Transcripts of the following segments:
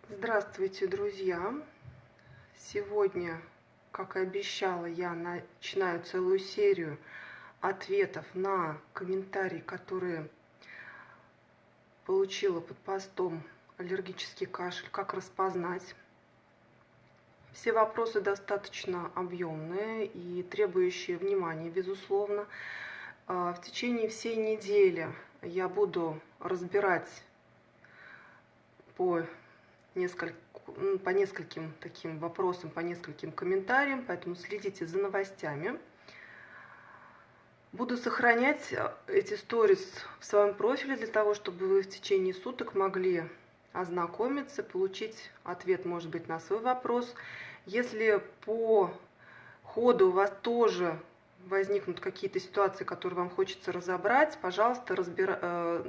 Здравствуйте, друзья! Сегодня, как и обещала, я начинаю целую серию ответов на комментарии, которые получила под постом «Аллергический кашель. Как распознать?». Все вопросы достаточно объемные и требующие внимания, безусловно. В течение всей недели я буду разбирать по нескольким таким вопросам, по нескольким комментариям, поэтому следите за новостями. Буду сохранять эти сторис в своем профиле для того, чтобы вы в течение суток могли ознакомиться, получить ответ, может быть, на свой вопрос. Если по ходу у вас тоже возникнут какие-то ситуации, которые вам хочется разобрать, пожалуйста,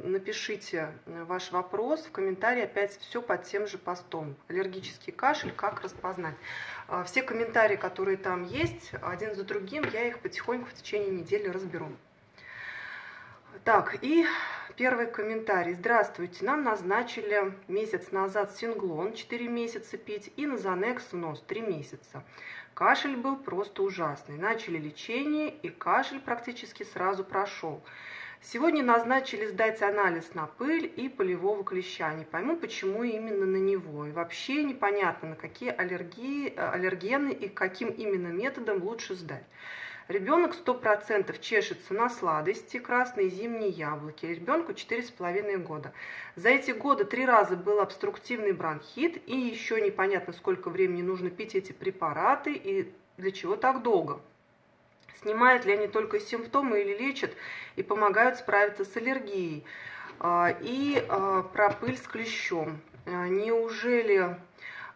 напишите ваш вопрос в комментарии, опять все под тем же постом. Аллергический кашель, как распознать. Все комментарии, которые там есть, один за другим, я их потихоньку в течение недели разберу. Так, и первый комментарий. Здравствуйте, нам назначили месяц назад Синглон 4 месяца пить и Назанекс в нос 3 месяца. Кашель был просто ужасный. Начали лечение, и кашель практически сразу прошел. Сегодня назначили сдать анализ на пыль и полевого клеща. Не пойму, почему именно на него. И вообще непонятно, на какие аллергены и каким именно методом лучше сдать. Ребенок 100% чешется на сладости, красные зимние яблоки. Ребенку 4,5 года. За эти годы 3 раза был обструктивный бронхит, и еще непонятно, сколько времени нужно пить эти препараты и для чего так долго. Снимают ли они только симптомы или лечат и помогают справиться с аллергией? И про пыль с клещом. Неужели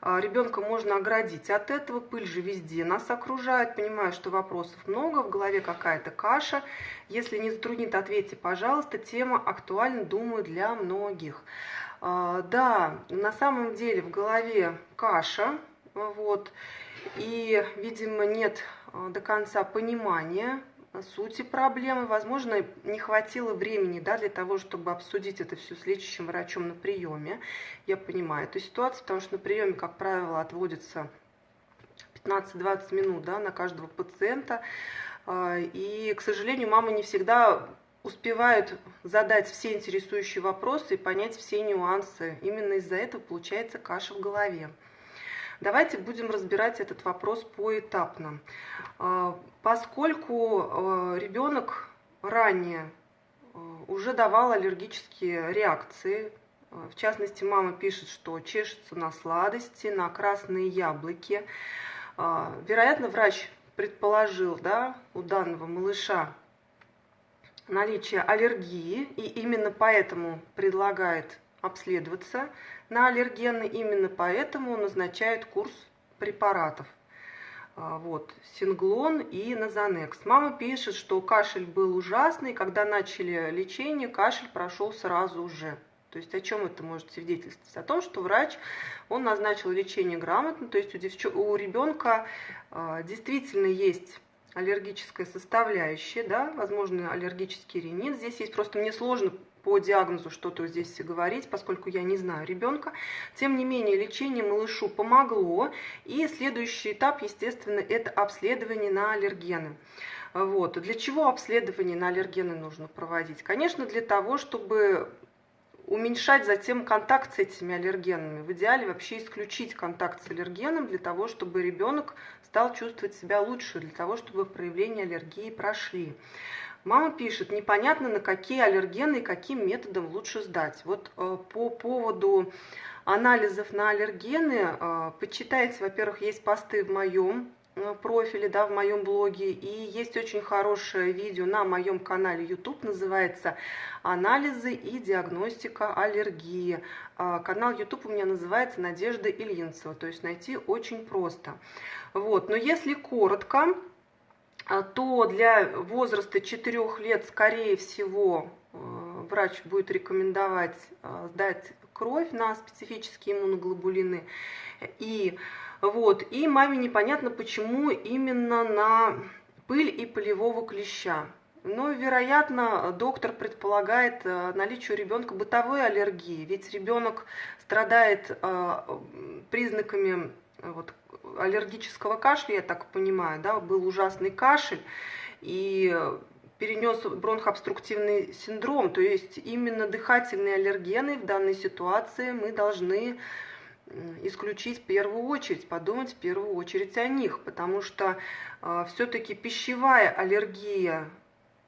ребенка можно оградить от этого? Пыль же везде нас окружает. Понимаю, что вопросов много, в голове какая-то каша. Если не затруднит, ответьте, пожалуйста. Тема актуальна, думаю, для многих. Да, на самом деле в голове каша. Вот. И, видимо, нет до конца понимания сути проблемы. Возможно, не хватило времени, для того, чтобы обсудить это все с лечащим врачом на приеме. Я понимаю эту ситуацию, потому что на приеме, как правило, отводится 15-20 минут на каждого пациента. И, к сожалению, мамы не всегда успевают задать все интересующие вопросы и понять все нюансы. Именно из-за этого получается каша в голове. Давайте будем разбирать этот вопрос поэтапно. Поскольку ребенок ранее уже давал аллергические реакции, в частности, мама пишет, что чешется на сладости, на красные яблоки, вероятно, врач предположил, у данного малыша наличие аллергии, и именно поэтому предлагает обследоваться на аллергены, именно поэтому назначает курс препаратов. Синглон и Назанекс. Мама пишет, что кашель был ужасный, когда начали лечение, кашель прошел сразу же. То есть о чем это может свидетельствовать? О том, что врач, он назначил лечение грамотно, то есть у ребенка действительно есть аллергическая составляющая, возможно, аллергический ринит. Здесь есть, просто мне сложно по диагнозу что-то здесь говорить, поскольку я не знаю ребенка. Тем не менее, лечение малышу помогло, и следующий этап, естественно, это обследование на аллергены. Для чего обследование на аллергены нужно проводить? Конечно, для того, чтобы уменьшать затем контакт с этими аллергенами. В идеале вообще исключить контакт с аллергеном для того, чтобы ребенок стал чувствовать себя лучше, для того, чтобы проявления аллергии прошли. Мама пишет, непонятно, на какие аллергены и каким методом лучше сдать. По поводу анализов на аллергены, почитайте, во-первых, есть посты в моем профиле, в моем блоге, и есть очень хорошее видео на моем канале YouTube, называется «Анализы и диагностика аллергии». Канал YouTube у меня называется Надежда Ильинцева, то есть найти очень просто. Но если коротко, то для возраста 4 лет, скорее всего, врач будет рекомендовать сдать кровь на специфические иммуноглобулины. И маме непонятно, почему именно на пыль и полевого клеща. Ну, вероятно, доктор предполагает наличие у ребенка бытовой аллергии, ведь ребенок страдает признаками вот, аллергического кашля, я так понимаю, да, был ужасный кашель и перенес бронхообструктивный синдром, то есть именно дыхательные аллергены в данной ситуации мы должны исключить в первую очередь, подумать в первую очередь о них, потому что все-таки пищевая аллергия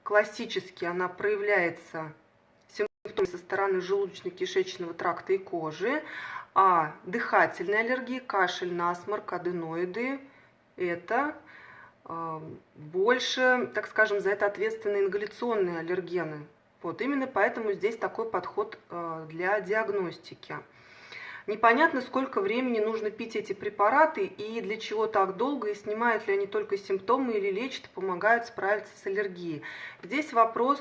классически она проявляется симптомами со стороны желудочно-кишечного тракта и кожи, а дыхательная аллергия, кашель, насморк, аденоиды – это больше, так скажем, за это ответственны ингаляционные аллергены. Вот именно поэтому здесь такой подход для диагностики. Непонятно, сколько времени нужно пить эти препараты и для чего так долго, и снимают ли они только симптомы или лечат, помогают справиться с аллергией. Здесь вопрос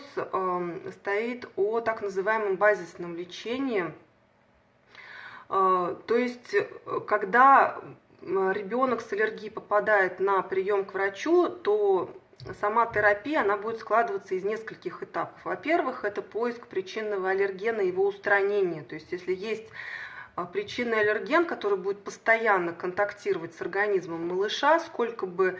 стоит о так называемом базисном лечении. То есть, когда ребенок с аллергией попадает на прием к врачу, то сама терапия, она будет складываться из нескольких этапов. Во-первых, это поиск причинного аллергена и его устранение. То есть, если есть причинный аллерген, который будет постоянно контактировать с организмом малыша, сколько бы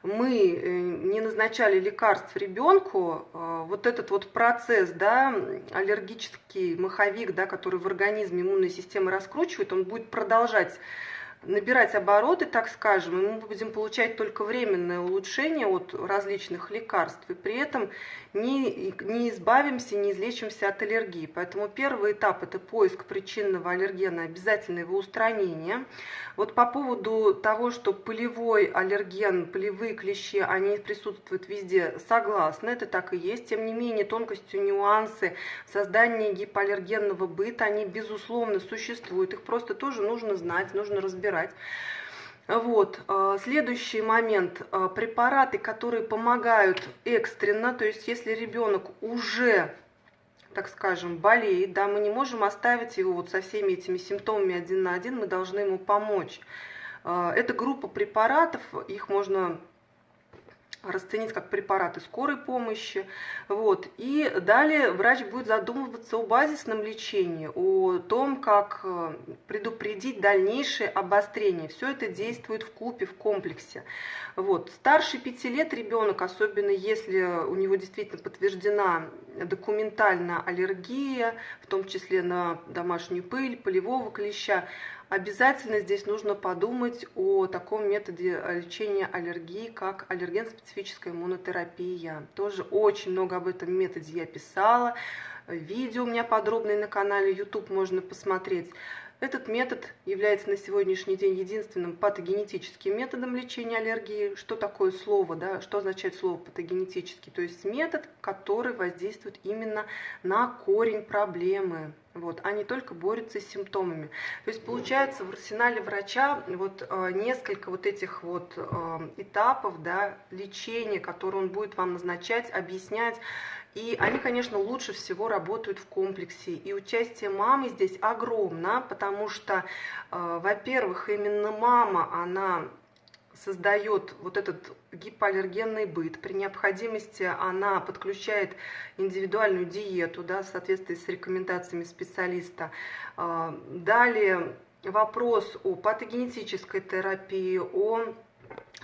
мы не назначали лекарств ребенку, вот этот вот процесс, да, аллергический маховик, да, который в организме иммунной системы раскручивает, он будет продолжать набирать обороты, так скажем, и мы будем получать только временное улучшение от различных лекарств, и при этом не избавимся, не излечимся от аллергии. Поэтому первый этап – это поиск причинного аллергена, обязательно его устранение. Вот по поводу того, что пылевой аллерген, пылевые клещи, они присутствуют везде, согласна, это так и есть. Тем не менее, тонкости, нюансы создания гипоаллергенного быта, они безусловно существуют. Их просто тоже нужно знать, нужно разбирать. Вот. Следующий момент. Препараты, которые помогают экстренно, то есть если ребенок уже, так скажем, болеет, да, мы не можем оставить его вот со всеми этими симптомами один на один, мы должны ему помочь. Это группа препаратов, их можно расценить как препараты скорой помощи. Вот. И далее врач будет задумываться о базисном лечении, о том, как предупредить дальнейшее обострение. Все это действует вкупе, в комплексе. Вот. Старше 5 лет ребенок, особенно если у него действительно подтверждена документально аллергия, в том числе на домашнюю пыль, пылевого клеща, обязательно здесь нужно подумать о таком методе лечения аллергии, как аллерген-специфическая иммунотерапия. Тоже очень много об этом методе я писала. Видео у меня подробное на канале YouTube можно посмотреть. Этот метод является на сегодняшний день единственным патогенетическим методом лечения аллергии. Что такое слово, да? Что означает слово патогенетический? То есть метод, который воздействует именно на корень проблемы, вот, а не только борется с симптомами. То есть получается в арсенале врача вот несколько вот этих вот этапов, да, лечения, которые он будет вам назначать, объяснять. И они, конечно, лучше всего работают в комплексе. И участие мамы здесь огромно, потому что, во-первых, именно мама, она создает вот этот гипоаллергенный быт. При необходимости она подключает индивидуальную диету, да, в соответствии с рекомендациями специалиста. Далее вопрос о патогенетической терапии, о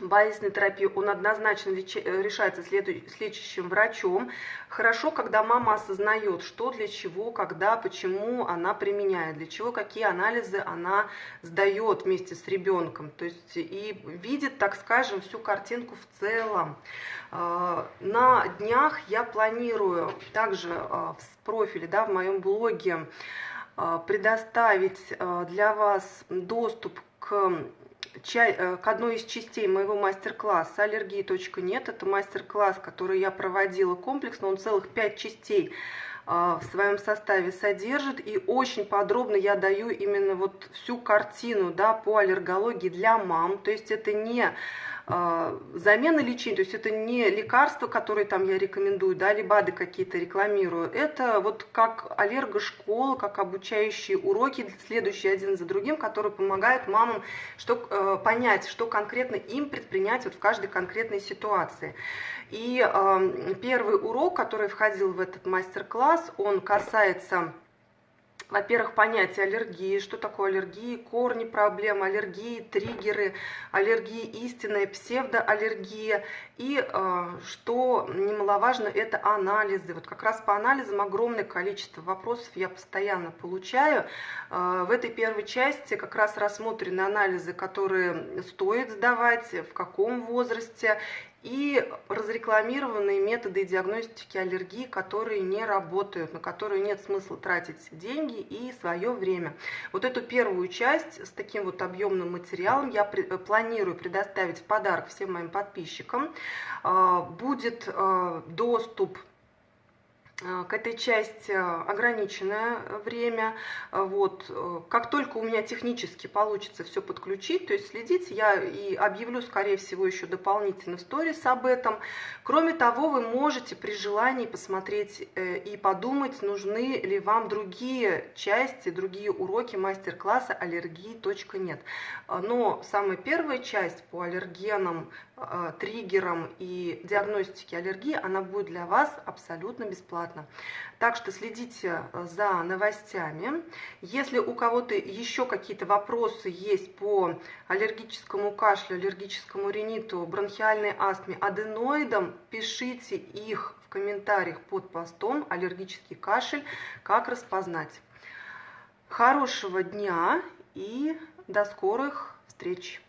базисной терапии, он однозначно решается с лечащим врачом. Хорошо, когда мама осознает, что, для чего, когда, почему она применяет, для чего, какие анализы она сдает вместе с ребенком. То есть и видит, так скажем, всю картинку в целом. На днях я планирую также в профиле, да, в моем блоге предоставить для вас доступ к одной из частей моего мастер-класса «Аллергии.нет». Это мастер-класс, который я проводила комплексно, он целых 5 частей в своем составе содержит, и очень подробно я даю именно вот всю картину, да, по аллергологии для мам. То есть это не замена лечения, то есть это не лекарства, которые там я рекомендую, да, или БАДы какие-то рекламирую, это вот как аллергошкола, как обучающие уроки, следующие один за другим, которые помогают мамам понять, что конкретно им предпринять вот в каждой конкретной ситуации. И первый урок, который входил в этот мастер-класс, он касается, во-первых, понятия аллергии, что такое аллергии, корни проблем аллергии, триггеры, аллергии истинная, псевдоаллергия. И, что немаловажно, это анализы. Вот как раз по анализам огромное количество вопросов я постоянно получаю. В этой первой части как раз рассмотрены анализы, которые стоит сдавать, в каком возрасте, и разрекламированные методы диагностики аллергии, которые не работают, на которые нет смысла тратить деньги и свое время. Вот эту первую часть с таким вот объемным материалом я планирую предоставить в подарок всем моим подписчикам. Будет доступ к этой части ограниченное время. Вот. Как только у меня технически получится все подключить, то есть следите, я и объявлю, скорее всего, еще дополнительно в сторис об этом. Кроме того, вы можете при желании посмотреть и подумать, нужны ли вам другие части, другие уроки мастер-класса аллергии.нет. Но самая первая часть по аллергенам, триггерам и диагностике аллергии, она будет для вас абсолютно бесплатна. Так что следите за новостями. Если у кого-то еще какие-то вопросы есть по аллергическому кашлю, аллергическому риниту, бронхиальной астме, аденоидам, пишите их в комментариях под постом «Аллергический кашель. Как распознать». Хорошего дня и до скорых встреч!